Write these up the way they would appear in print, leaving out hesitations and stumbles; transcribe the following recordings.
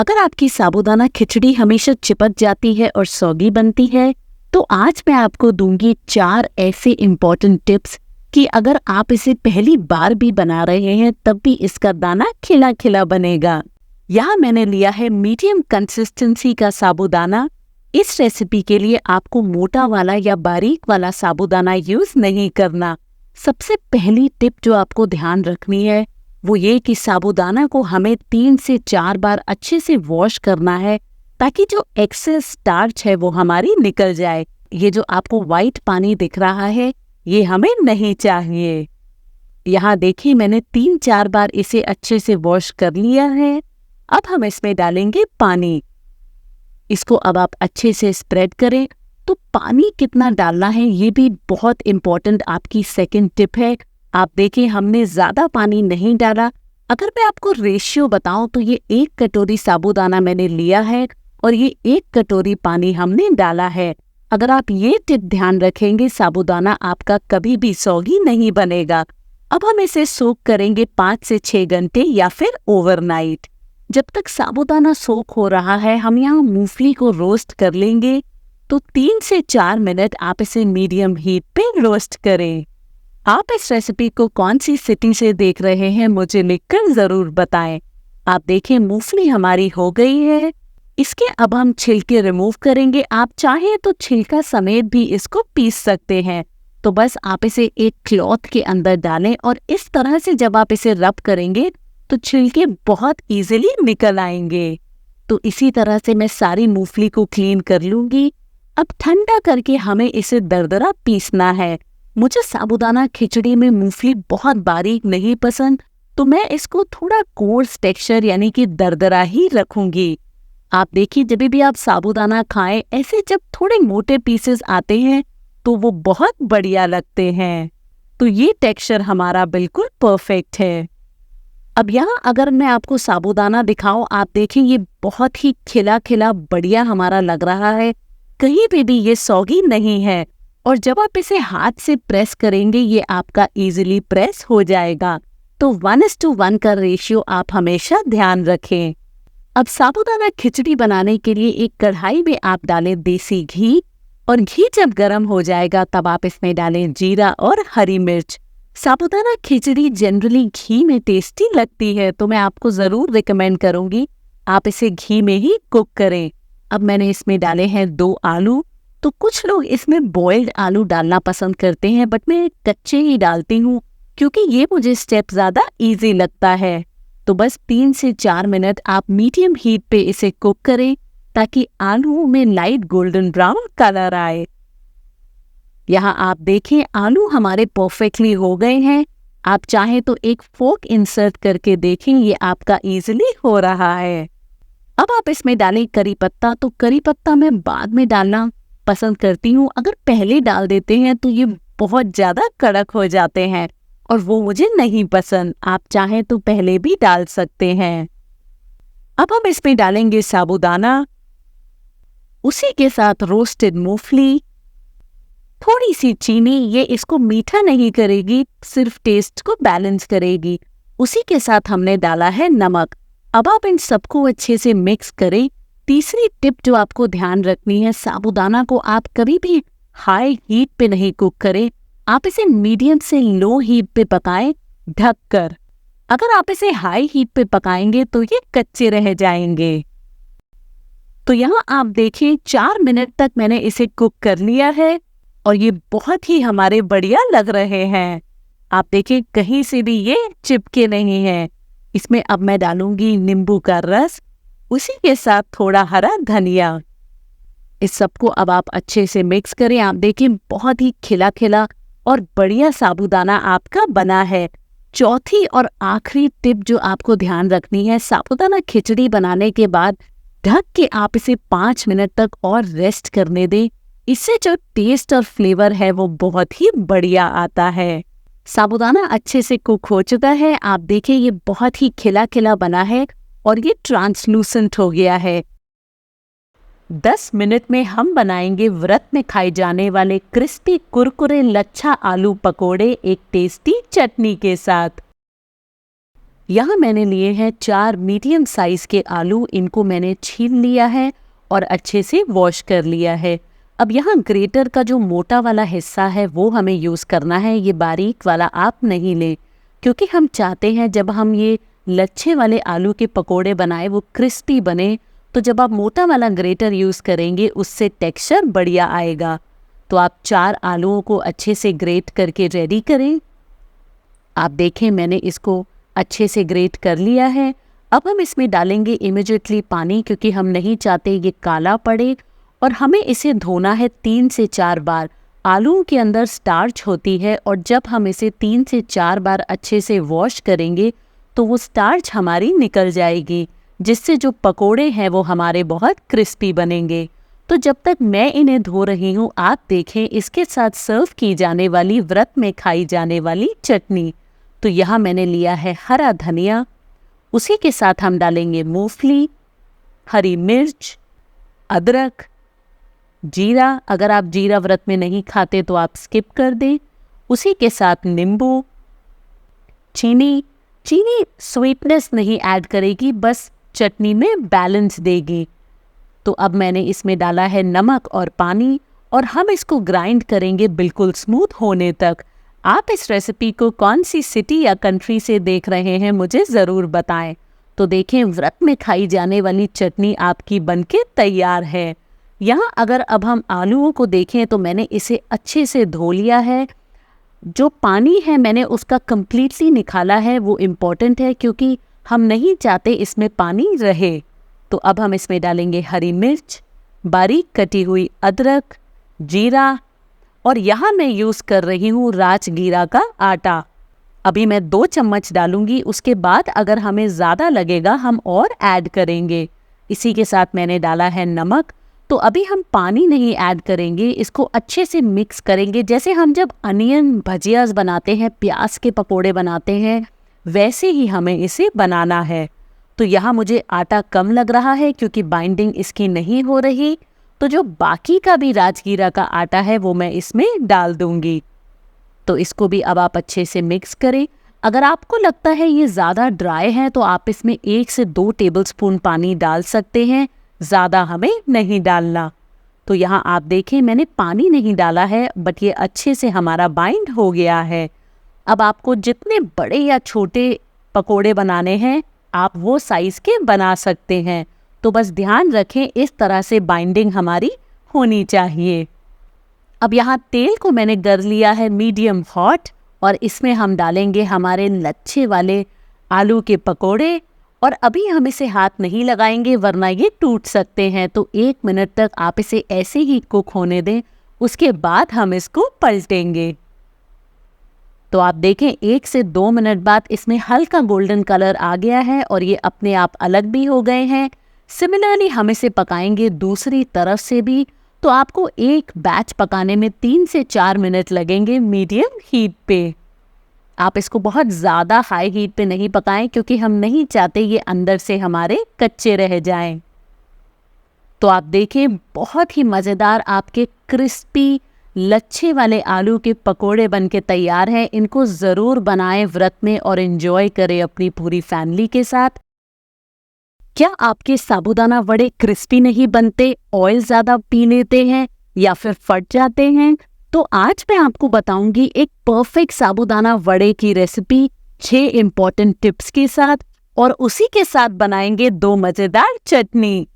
अगर आपकी साबूदाना खिचड़ी हमेशा चिपक जाती है और सौगी बनती है, तो आज मैं आपको दूंगी 4 ऐसे इम्पोर्टेंट टिप्स कि अगर आप इसे पहली बार भी बना रहे हैं तब भी इसका दाना खिला खिला बनेगा। यहाँ मैंने लिया है मीडियम कंसिस्टेंसी का साबूदाना। इस रेसिपी के लिए आपको मोटा वाला या बारीक वाला साबूदाना यूज नहीं करना। सबसे पहली टिप जो आपको ध्यान रखनी है वो ये कि साबूदाना को हमें 3 से 4 बार अच्छे से वॉश करना है ताकि जो एक्सेस स्टार्च है वो हमारी निकल जाए। ये जो आपको वाइट पानी दिख रहा है ये हमें नहीं चाहिए। यहाँ देखिए मैंने 3-4 बार इसे अच्छे से वॉश कर लिया है। अब हम इसमें डालेंगे पानी। इसको अब आप अच्छे से स्प्रेड करें। तो पानी कितना डालना है ये भी बहुत इम्पोर्टेंट आपकी सेकंड टिप है। आप देखिए हमने ज़्यादा पानी नहीं डाला। अगर मैं आपको रेशियो बताऊं तो ये 1 कटोरी साबूदाना मैंने लिया है और ये 1 कटोरी पानी हमने डाला है। अगर आप ये टिप ध्यान रखेंगे साबूदाना आपका कभी भी सौगी नहीं बनेगा। अब हम इसे सोक करेंगे 5 से 6 घंटे या फिर ओवरनाइट। जब तक साबूदाना सोक हो रहा है हम यहाँ मूंगफली को रोस्ट कर लेंगे। तो 3 से 4 मिनट आप इसे मीडियम हीट पे रोस्ट करें। आप इस रेसिपी को कौन सी सिटी से देख रहे हैं मुझे लिखकर जरूर बताएं। आप देखें मूंगफली हमारी हो गई है। इसके अब हम छिलके रिमूव करेंगे। आप चाहें तो छिलका समेत भी इसको पीस सकते हैं। तो बस आप इसे एक क्लॉथ के अंदर डालें और इस तरह से जब आप इसे रब करेंगे तो छिलके बहुत इजीली निकल आएंगे। तो इसी तरह से मैं सारी मूंगफली को क्लीन कर लूंगी। अब ठंडा करके हमें इसे दरदरा पीसना है। मुझे साबूदाना खिचड़ी में मूंगफली बहुत बारीक नहीं पसंद, तो मैं इसको थोड़ा कोर्स टेक्सचर यानी कि दरदरा ही रखूंगी। आप देखिए जब भी आप साबूदाना खाएं ऐसे जब थोड़े मोटे पीसेस आते हैं तो वो बहुत बढ़िया लगते हैं। तो ये टेक्सचर हमारा बिल्कुल परफेक्ट है। अब यहाँ अगर मैं आपको साबूदाना दिखाऊं, आप देखें ये बहुत ही खिला खिला बढ़िया हमारा लग रहा है। कहीं पे भी ये सौगी नहीं है और जब आप इसे हाथ से प्रेस करेंगे ये आपका इजीली प्रेस हो जाएगा। तो 1:1 का रेशियो आप हमेशा ध्यान रखें। अब साबूदाना खिचड़ी बनाने के लिए एक कढ़ाई में आप डालें देसी घी और घी जब गर्म हो जाएगा तब आप इसमें डालें जीरा और हरी मिर्च। साबूदाना खिचड़ी जनरली घी में टेस्टी लगती है तो मैं आपको ज़रूर रिकमेंड करूँगी आप इसे घी में ही कुक करें। अब मैंने इसमें डाले हैं 2 आलू। तो कुछ लोग इसमें बॉइल्ड आलू डालना पसंद करते हैं बट मैं कच्चे ही डालती हूँ क्योंकि ये मुझे स्टेप ज़्यादा इजी लगता है। तो बस 3 से 4 मिनट आप मीडियम हीट पे इसे कुक करें ताकि आलू में लाइट गोल्डन ब्राउन कलर आए। यहाँ आप देखें आलू हमारे परफेक्टली हो गए हैं। आप चाहें तो एक फोर्क इंसर्ट करके देखें ये आपका इजीली हो रहा है। अब आप इसमें डालें करी पत्ता। तो करी पत्ता मैं बाद में डालना पसंद करती हूँ। अगर पहले डाल देते हैं तो ये बहुत ज़्यादा कड़क हो जाते हैं और वो मुझे नहीं पसंद। आप चाहें तो पहले भी डाल सकते हैं। अब हम इसमें डालेंगे साबूदाना, उसी के साथ रोस्टेड मूंगफली, थोड़ी सी चीनी। ये इसको मीठा नहीं करेगी, सिर्फ टेस्ट को बैलेंस करेगी। उसी के साथ हमने डाला है नमक। अब आप इन सबको अच्छे से मिक्स करें। तीसरी टिप जो आपको ध्यान रखनी है, साबूदाना को आप कभी भी हाई हीट पे नहीं कुक करें। आप इसे मीडियम से लो हीट पे पकाएं ढक कर। अगर आप इसे हाई हीट पे पकाएंगे तो ये कच्चे रह जाएंगे। तो यहाँ आप देखिए 4 मिनट तक मैंने इसे कुक कर लिया है और ये बहुत ही हमारे बढ़िया लग रहे हैं। आप देखिए कहीं से भी ये चिपके नहीं हैं। इसमें अब मैं डालूंगी नींबू का रस, उसी के साथ थोड़ा हरा धनिया। इस सबको अब आप अच्छे से मिक्स करें। आप देखिए बहुत ही खिला खिला और बढ़िया साबूदाना आपका बना है। चौथी और आखिरी टिप जो आपको ध्यान रखनी है, साबूदाना खिचड़ी बनाने के बाद ढक के आप इसे 5 मिनट तक और रेस्ट करने दें। इससे जो टेस्ट और फ्लेवर है वो बहुत ही बढ़िया आता है। साबूदाना अच्छे से कुक हो चुका है। आप देखिए ये बहुत ही खिला खिला बना है और ये ट्रांसलूसेंट हो गया है। 10 मिनट में हम बनाएंगे व्रत में खाए जाने वाले क्रिस्पी कुरकुरे लच्छा आलू पकोड़े एक टेस्टी चटनी के साथ। यहाँ मैंने लिए हैं 4 मीडियम साइज के आलू, इनको मैंने छील लिया है और अच्छे से वॉश कर लिया है। अब यहाँ ग्रेटर का जो मोटा वाला हिस्सा है वो हमें यूज़ करना है, ये बारीक वाला आप नहीं लें, क्योंकि हम चाहते हैं जब हम ये लच्छे वाले आलू के पकोड़े बनाए वो क्रिस्पी बने। तो जब आप मोटा वाला ग्रेटर यूज़ करेंगे उससे टेक्सचर बढ़िया आएगा। तो आप 4 आलूओं को अच्छे से ग्रेट करके रेडी करें। आप देखें मैंने इसको अच्छे से ग्रेट कर लिया है। अब हम इसमें डालेंगे इमीडिएटली पानी, क्योंकि हम नहीं चाहते ये काला पड़े, और हमें इसे धोना है 3 से 4 बार। आलूओं के अंदर स्टार्च होती है और जब हम इसे 3 से 4 बार अच्छे से वॉश करेंगे तो वो स्टार्च हमारी निकल जाएगी, जिससे जो पकोड़े हैं वो हमारे बहुत क्रिस्पी बनेंगे। तो जब तक मैं इन्हें धो रही हूँ आप देखें इसके साथ सर्व की जाने वाली, व्रत में खाई जाने वाली चटनी। तो यहाँ मैंने लिया है हरा धनिया, उसी के साथ हम डालेंगे मूंगफली, हरी मिर्च, अदरक, जीरा। अगर आप जीरा व्रत में नहीं खाते तो आप स्किप कर दें। उसी के साथ नींबू, चीनी स्वीटनेस नहीं ऐड करेगी, बस चटनी में बैलेंस देगी। तो अब मैंने इसमें डाला है नमक और पानी, और हम इसको ग्राइंड करेंगे बिल्कुल स्मूथ होने तक। आप इस रेसिपी को कौन सी सिटी या कंट्री से देख रहे हैं मुझे ज़रूर बताएं। तो देखें व्रत में खाई जाने वाली चटनी आपकी बनके तैयार है। यहाँ अगर अब हम आलूओं को देखें तो मैंने इसे अच्छे से धो लिया है। जो पानी है मैंने उसका कम्प्लीटली निकाला है, वो इम्पॉर्टेंट है क्योंकि हम नहीं चाहते इसमें पानी रहे। तो अब हम इसमें डालेंगे हरी मिर्च, बारीक कटी हुई अदरक, जीरा, और यहाँ मैं यूज़ कर रही हूँ राजगीरा का आटा। अभी मैं 2 चम्मच डालूंगी, उसके बाद अगर हमें ज़्यादा लगेगा हम और ऐड करेंगे। इसी के साथ मैंने डाला है नमक। तो अभी हम पानी नहीं ऐड करेंगे, इसको अच्छे से मिक्स करेंगे। जैसे हम जब अनियन भजियास बनाते हैं, प्याज के पकोड़े बनाते हैं, वैसे ही हमें इसे बनाना है। तो यहाँ मुझे आटा कम लग रहा है क्योंकि बाइंडिंग इसकी नहीं हो रही। तो जो बाकी का भी राजगीरा का आटा है वो मैं इसमें डाल दूंगी। तो इसको भी अब आप अच्छे से मिक्स करें। अगर आपको लगता है ये ज़्यादा ड्राई है तो आप इसमें 1 से 2 टेबलस्पून पानी डाल सकते हैं, ज़्यादा हमें नहीं डालना। तो यहाँ आप देखें मैंने पानी नहीं डाला है, बट ये अच्छे से हमारा बाइंड हो गया है। अब आपको जितने बड़े या छोटे पकोड़े बनाने हैं आप वो साइज़ के बना सकते हैं। तो बस ध्यान रखें इस तरह से बाइंडिंग हमारी होनी चाहिए। अब यहाँ तेल को मैंने कर लिया है मीडियम हॉट, और इसमें हम डालेंगे हमारे लच्छे वाले आलू के पकोड़े। और अभी हम इसे हाथ नहीं लगाएंगे वरना ये टूट सकते हैं। तो 1 मिनट तक आप इसे ऐसे ही कुक होने दें, उसके बाद हम इसको पलटेंगे। तो आप देखें 1 से 2 मिनट बाद इसमें हल्का गोल्डन कलर आ गया है और ये अपने आप अलग भी हो गए हैं। सिमिलरली हम इसे पकाएंगे दूसरी तरफ से भी। तो आपको एक बैच पकाने में 3 से 4 मिनट लगेंगे मीडियम हीट पे। आप इसको बहुत ज़्यादा हाई हीट पे नहीं पकाएं क्योंकि हम नहीं चाहते ये अंदर से हमारे कच्चे रह जाएं। तो आप देखें बहुत ही मज़ेदार आपके क्रिस्पी लच्छे वाले आलू के पकोड़े बनके तैयार हैं। इनको ज़रूर बनाएं व्रत में और एंजॉय करें अपनी पूरी फैमिली के साथ। क्या आपके साबूदाना वड़े क्रिस्पी नहीं बनते, ऑयल ज़्यादा पी लेते हैं या फिर फट जाते हैं? तो आज मैं आपको बताऊंगी एक परफेक्ट साबूदाना वड़े की रेसिपी 6 इम्पॉर्टेंट टिप्स के साथ, और उसी के साथ बनाएंगे 2 मज़ेदार चटनी।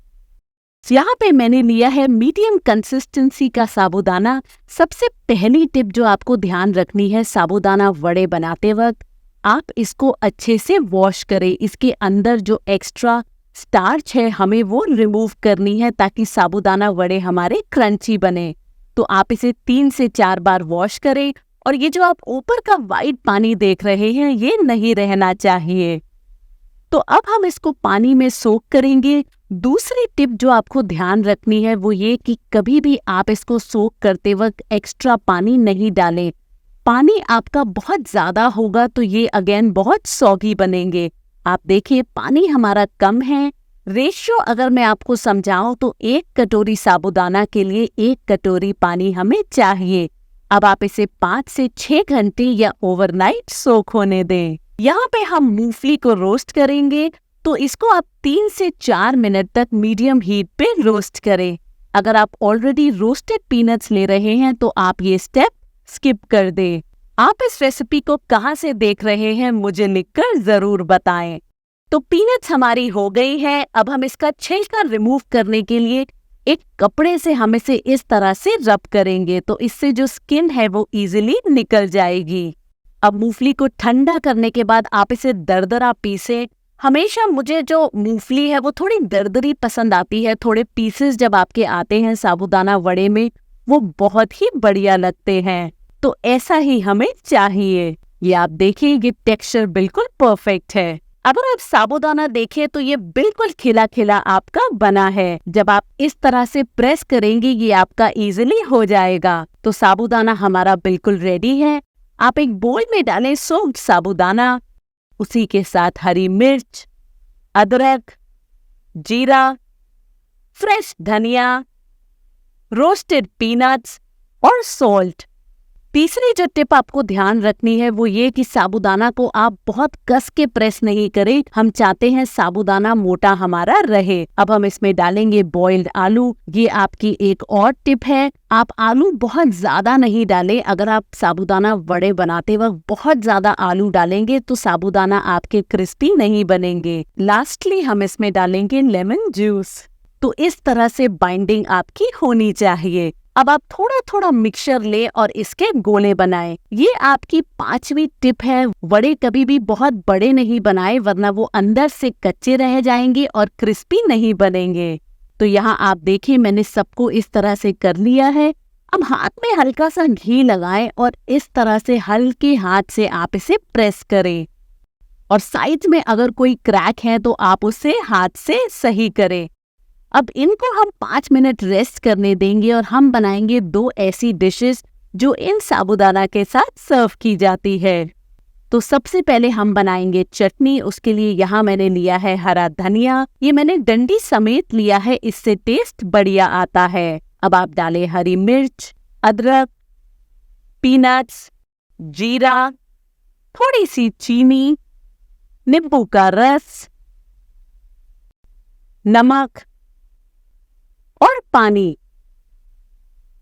यहाँ पे मैंने लिया है मीडियम कंसिस्टेंसी का साबूदाना। सबसे पहली टिप जो आपको ध्यान रखनी है साबूदाना वड़े बनाते वक्त, आप इसको अच्छे से वॉश करें। इसके अंदर जो एक्स्ट्रा स्टार्च है हमें वो रिमूव करनी है ताकि साबूदाना वड़े हमारे क्रंची बने। तो आप इसे 3 से 4 बार वॉश करें, और ये जो आप ऊपर का वाइट पानी देख रहे हैं ये नहीं रहना चाहिए। तो अब हम इसको पानी में सोक करेंगे। दूसरी टिप जो आपको ध्यान रखनी है वो ये कि कभी भी आप इसको सोक करते वक्त एक्स्ट्रा पानी नहीं डालें। पानी आपका बहुत ज़्यादा होगा तो ये अगेन बहुत सॉगी बनेंगे। आप देखिए पानी हमारा कम है। रेशियो अगर मैं आपको समझाऊं तो 1 कटोरी साबूदाना के लिए 1 कटोरी पानी हमें चाहिए। अब आप इसे 5 से 6 घंटे या ओवरनाइट सोक होने दें। यहाँ पे हम मूंगफली को रोस्ट करेंगे, तो इसको आप 3 से 4 मिनट तक मीडियम हीट पे रोस्ट करें। अगर आप ऑलरेडी रोस्टेड पीनट्स ले रहे हैं तो आप ये स्टेप स्किप कर दें। आप इस रेसिपी को कहाँ से देख रहे हैं मुझे लिखकर जरूर बताएं। तो पीनट्स हमारी हो गई है। अब हम इसका छिलका रिमूव करने के लिए एक कपड़े से हम इसे इस तरह से रब करेंगे, तो इससे जो स्किन है वो इजीली निकल जाएगी। अब मूंगफली को ठंडा करने के बाद आप इसे दरदरा पीसें। हमेशा मुझे जो मूंगफली है वो थोड़ी दरदरी पसंद आती है। थोड़े पीसेस जब आपके आते हैं साबूदाना वड़े में वो बहुत ही बढ़िया लगते हैं, तो ऐसा ही हमें चाहिए। ये आप देखिए, ये टेक्सचर बिल्कुल परफेक्ट है। अगर आप साबूदाना देखें तो ये बिल्कुल खिला खिला आपका बना है। जब आप इस तरह से प्रेस करेंगे ये आपका इजीली हो जाएगा। तो साबूदाना हमारा बिल्कुल रेडी है। आप एक बोल में डालें सोक्ड साबूदाना, उसी के साथ हरी मिर्च, अदरक, जीरा, फ्रेश धनिया, रोस्टेड पीनट्स और सॉल्ट। तीसरी जो टिप आपको ध्यान रखनी है वो ये कि साबूदाना को आप बहुत कस के प्रेस नहीं करें। हम चाहते हैं साबूदाना मोटा हमारा रहे। अब हम इसमें डालेंगे बॉइल्ड आलू। ये आपकी एक और टिप है, आप आलू बहुत ज्यादा नहीं डालें। अगर आप साबूदाना वड़े बनाते वक्त बहुत ज्यादा आलू डालेंगे तो साबूदाना आपके क्रिस्पी नहीं बनेंगे। लास्टली हम इसमें डालेंगे लेमन जूस। तो इस तरह से बाइंडिंग आपकी होनी चाहिए। अब आप थोड़ा थोड़ा मिक्सचर ले और इसके गोले बनाएं। ये आपकी 5वीं टिप है। वड़े कभी भी बहुत बड़े नहीं बनाए वरना वो अंदर से कच्चे रह जाएंगे और क्रिस्पी नहीं बनेंगे। तो यहाँ आप देखिए मैंने सबको इस तरह से कर लिया है। अब हाथ में हल्का सा घी लगाएं और इस तरह से हल्के हाथ से आप इसे प्रेस करें और साइड में अगर कोई क्रैक है तो आप उसे हाथ से सही करें। अब इनको हम 5 मिनट रेस्ट करने देंगे और हम बनाएंगे 2 ऐसी डिशेस जो इन साबूदाना के साथ सर्व की जाती है। तो सबसे पहले हम बनाएंगे चटनी। उसके लिए यहाँ मैंने लिया है हरा धनिया। ये मैंने डंडी समेत लिया है, इससे टेस्ट बढ़िया आता है। अब आप डालें हरी मिर्च, अदरक, पीनट्स, जीरा, थोड़ी सी चीनी, नींबू का रस, नमक और पानी।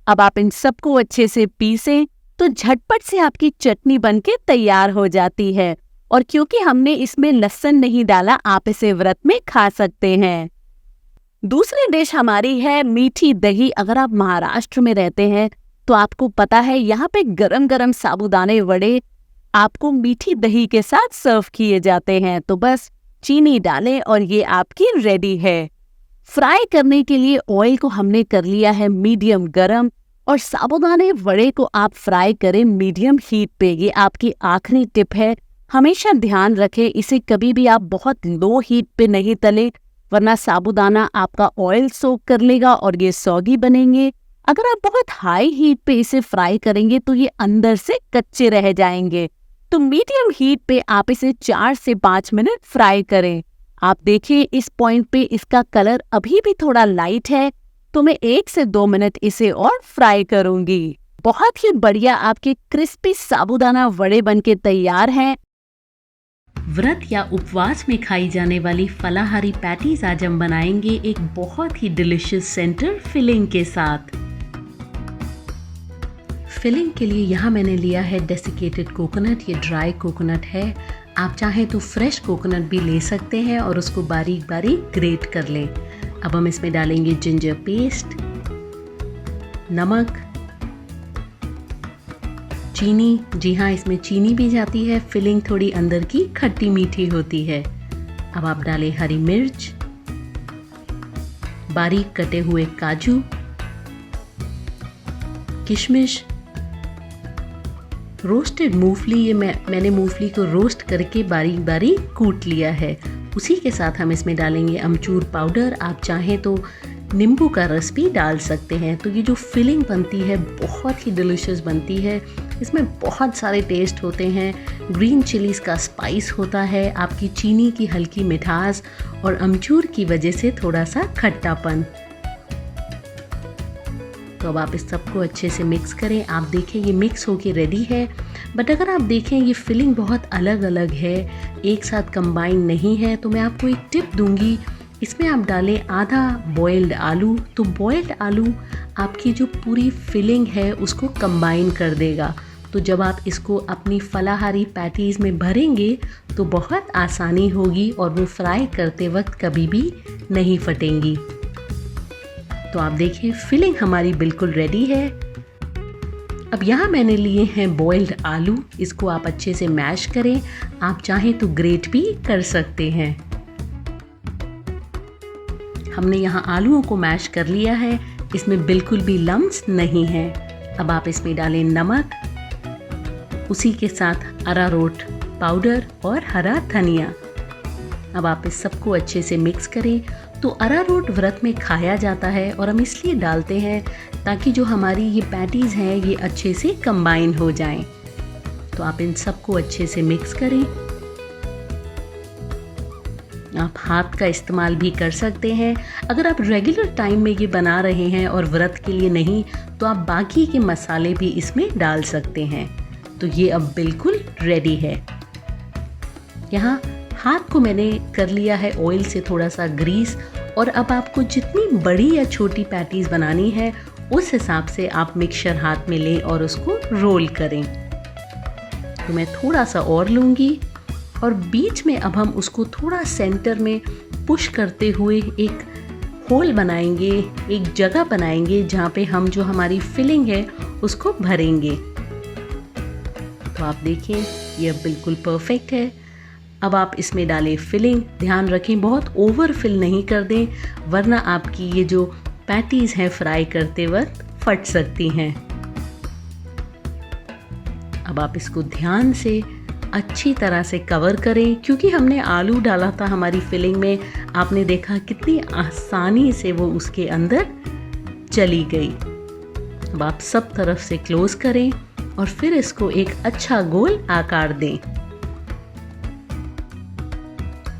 अब आप इन सबको अच्छे से पीसें तो झटपट से आपकी चटनी बनके तैयार हो जाती है। और क्योंकि हमने इसमें लहसुन नहीं डाला आप इसे व्रत में खा सकते हैं। दूसरी डिश हमारी है मीठी दही। अगर आप महाराष्ट्र में रहते हैं तो आपको पता है यहाँ पे गरम गरम साबूदाने वड़े आपको मीठी दही के साथ सर्व किए जाते हैं। तो बस चीनी डालें और ये आपकी रेडी है। फ्राई करने के लिए ऑयल को हमने कर लिया है मीडियम गरम और साबूदाने वड़े को आप फ्राई करें मीडियम हीट पे। ये आपकी आखिरी टिप है, हमेशा ध्यान रखें इसे कभी भी आप बहुत लो हीट पे नहीं तलें वरना साबूदाना आपका ऑयल सोक कर लेगा और ये सौगी बनेंगे। अगर आप बहुत हाई हीट पे इसे फ्राई करेंगे तो ये अंदर से कच्चे रह जाएंगे। तो मीडियम हीट पे आप इसे 4 से 5 मिनट फ्राई करें। आप देखिए इस पॉइंट पे इसका कलर अभी भी थोड़ा लाइट है, तो मैं 1 से 2 मिनट इसे और फ्राई करूंगी। बहुत ही बढ़िया आपके क्रिस्पी साबूदाना वड़े बनके तैयार हैं। व्रत या उपवास में खाई जाने वाली फलाहारी पैटीज आज हम बनाएंगे एक बहुत ही डिलिशियस सेंटर फिलिंग के साथ। फिलिंग के लिए यहाँ मैंने लिया है डेसिकेटेड कोकोनट। ये ड्राई कोकोनट है, आप चाहें तो फ्रेश कोकोनट भी ले सकते हैं और उसको बारीक बारीक ग्रेट कर लें। अब हम इसमें डालेंगे जिंजर पेस्ट, नमक, चीनी। जी हाँ, इसमें चीनी भी जाती है, फिलिंग थोड़ी अंदर की खट्टी मीठी होती है। अब आप डालें हरी मिर्च, बारीक कटे हुए काजू, किशमिश, रोस्टेड मूंगफली। ये मैंने मूंगफली को रोस्ट करके बारीक बारीक कूट लिया है। उसी के साथ हम इसमें डालेंगे अमचूर पाउडर। आप चाहें तो नींबू का रस भी डाल सकते हैं। तो ये जो फिलिंग बनती है बहुत ही डिलिशियस बनती है। इसमें बहुत सारे टेस्ट होते हैं। ग्रीन चिलीज़ का स्पाइस होता है, आपकी चीनी की हल्की मिठास और अमचूर की वजह से थोड़ा सा खट्टापन। तो अब आप इस सबको अच्छे से मिक्स करें। आप देखें ये मिक्स होके रेडी है। बट अगर आप देखें ये फिलिंग बहुत अलग अलग है, एक साथ कंबाइन नहीं है, तो मैं आपको एक टिप दूंगी। इसमें आप डालें आधा बॉइल्ड आलू। तो बॉइल्ड आलू आपकी जो पूरी फिलिंग है उसको कंबाइन कर देगा। तो जब आप इसको अपनी फलाहारी पैटीज़ में भरेंगे तो बहुत आसानी होगी और वो फ्राई करते वक्त कभी भी नहीं फटेंगी। तो आप देखिए फिलिंग हमारी बिल्कुल रेडी है। अब यहाँ मैंने लिए हैं बॉइल्ड आलू। इसको आप अच्छे से मैश करें। आप चाहें तो ग्रेट भी कर सकते हैं। हमने यहाँ आलूओं को मैश कर लिया है। इसमें बिल्कुल भी लम्स नहीं है। अब आप इसमें डालें नमक, उसी के साथ अरारोट पाउडर और हरा धनिया। अब आप इस सबको अच्छे से मिक्स करें। तो अरारोट व्रत में खाया जाता है और हम इसलिए डालते हैं ताकि जो हमारी ये पैटीज़ हैं ये अच्छे से कंबाइन हो जाएं। तो आप इन सबको अच्छे से मिक्स करें। आप हाथ का इस्तेमाल भी कर सकते हैं। अगर आप रेगुलर टाइम में ये बना रहे हैं और व्रत के लिए नहीं, तो आप बाकी के मसाले भी इसमें डाल सकते हैं। तो ये अब बिल्कुल रेडी है। यहाँ हाथ को मैंने कर लिया है ऑयल से थोड़ा सा ग्रीस। और अब आपको जितनी बड़ी या छोटी पैटीज़ बनानी है उस हिसाब से आप मिक्सचर हाथ में लें और उसको रोल करें। तो मैं थोड़ा सा और लूँगी और बीच में अब हम उसको थोड़ा सेंटर में पुश करते हुए एक होल बनाएंगे, एक जगह बनाएंगे जहाँ पे हम जो हमारी फिलिंग है उसको भरेंगे। तो आप देखें ये बिल्कुल परफेक्ट है। अब आप इसमें डालें फिलिंग। ध्यान रखें बहुत ओवर फिल नहीं कर दें, वरना आपकी ये जो पैटीज़ हैं फ्राई करते वक्त फट सकती हैं। अब आप इसको ध्यान से अच्छी तरह से कवर करें, क्योंकि हमने आलू डाला था हमारी फिलिंग में। आपने देखा कितनी आसानी से वो उसके अंदर चली गई। अब आप सब तरफ से क्लोज करें और फिर इसको एक अच्छा गोल आकार दें।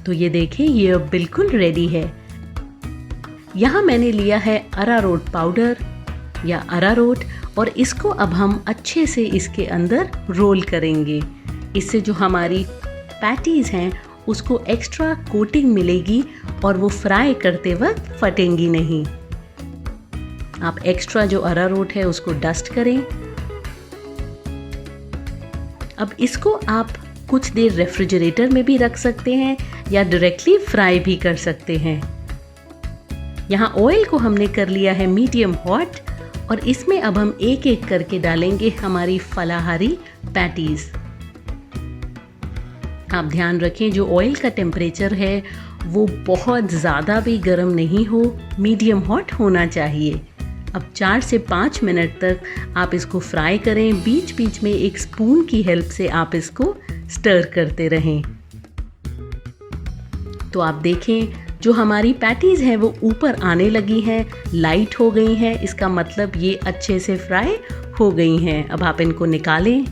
तो ये देखें ये अब बिल्कुल रेडी है। यहाँ मैंने लिया है अरारोट पाउडर या अरारोट और इसको अब हम अच्छे से इसके अंदर रोल करेंगे। इससे जो हमारी पैटीज़ हैं उसको एक्स्ट्रा कोटिंग मिलेगी और वो फ्राई करते वक्त फटेंगी नहीं। आप एक्स्ट्रा जो अरारोट है उसको डस्ट करें। अब इसको आप कुछ देर रेफ्रिजरेटर में भी रख सकते हैं या डायरेक्टली फ्राई भी कर सकते हैं। यहाँ ऑयल को हमने कर लिया है मीडियम हॉट और इसमें अब हम एक एक करके डालेंगे हमारी फलाहारी पैटीज़। आप ध्यान रखें जो ऑयल का टेम्परेचर है वो बहुत ज़्यादा भी गर्म नहीं हो, मीडियम हॉट होना चाहिए। अब 4 से 5 मिनट तक आप इसको फ्राई करें। बीच बीच में एक स्पून की हेल्प से आप इसको स्टर करते रहें। तो आप देखें जो हमारी पैटीज़ हैं वो ऊपर आने लगी हैं, लाइट हो गई हैं। इसका मतलब ये अच्छे से फ्राई हो गई हैं। अब आप इनको निकालें,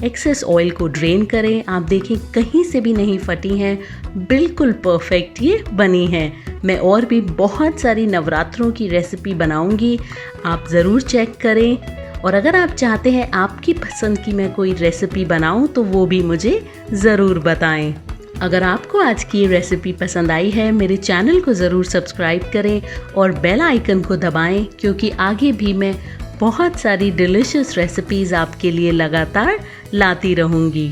एक्सेस ऑयल को ड्रेन करें। आप देखें कहीं से भी नहीं फटी हैं, बिल्कुल परफेक्ट ये बनी हैं। मैं और भी बहुत सारी नवरात्रों की रेसिपी बनाऊंगी, आप ज़रूर चेक करें। और अगर आप चाहते हैं आपकी पसंद की मैं कोई रेसिपी बनाऊं तो वो भी मुझे ज़रूर बताएं। अगर आपको आज की ये रेसिपी पसंद आई है, मेरे चैनल को ज़रूर सब्सक्राइब करें और बेल आइकन को दबाएं, क्योंकि आगे भी मैं बहुत सारी डिलीशियस रेसिपीज़ आपके लिए लगातार लाती रहूँगी।